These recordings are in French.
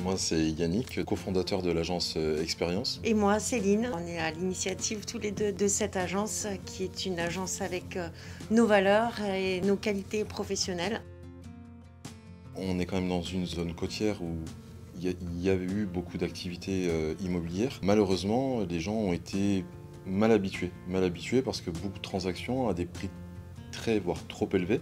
Moi, c'est Yannick, cofondateur de l'agence Expérience. Et moi, Céline, on est à l'initiative tous les deux de cette agence qui est une agence avec nos valeurs et nos qualités professionnelles. On est quand même dans une zone côtière où il y avait eu beaucoup d'activités immobilières. Malheureusement, les gens ont été mal habitués parce que beaucoup de transactions à des prix très, voire trop élevés.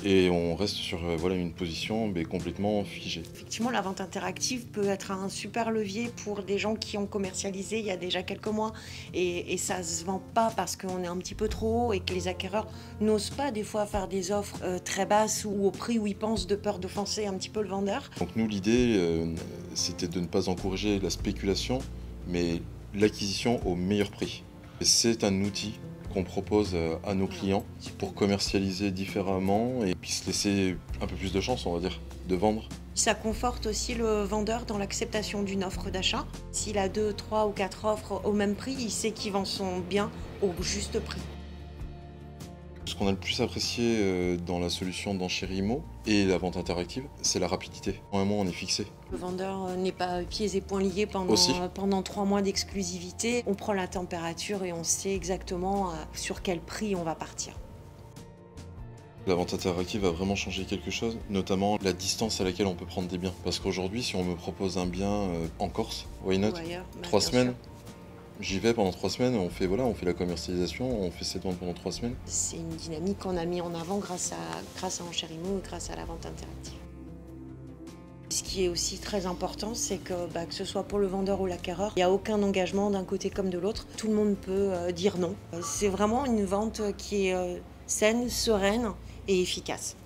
Et on reste sur voilà, une position complètement figée. Effectivement, la vente interactive peut être un super levier pour des gens qui ont commercialisé il y a déjà quelques mois et ça ne se vend pas parce qu'on est un petit peu trop haut et que les acquéreurs n'osent pas des fois faire des offres très basses ou au prix où ils pensent de peur d'offenser un petit peu le vendeur. Donc nous, l'idée, c'était de ne pas encourager la spéculation, mais l'acquisition au meilleur prix. C'est un outil qu'on propose à nos clients pour commercialiser différemment et puis se laisser un peu plus de chance, on va dire, de vendre. Ça conforte aussi le vendeur dans l'acceptation d'une offre d'achat. S'il a 2, 3 ou 4 offres au même prix, il sait qu'il vend son bien au juste prix. Ce qu'on a le plus apprécié dans la solution d'Enchérimo et la vente interactive, c'est la rapidité. En un mois, on est fixé. Le vendeur n'est pas pieds et poings liés pendant 3 mois d'exclusivité. On prend la température et on sait exactement sur quel prix on va partir. La vente interactive a vraiment changé quelque chose, notamment la distance à laquelle on peut prendre des biens. Parce qu'aujourd'hui, si on me propose un bien en Corse, why not, Ou ailleurs, 3 bien semaines, sûr. j'y vais pendant 3 semaines, on fait la commercialisation, on fait cette vente pendant 3 semaines. C'est une dynamique qu'on a mis en avant grâce à Enchérimo et grâce à la vente interactive. Ce qui est aussi très important, c'est que ce soit pour le vendeur ou l'acquéreur, il n'y a aucun engagement d'un côté comme de l'autre. Tout le monde peut dire non. C'est vraiment une vente qui est saine, sereine et efficace.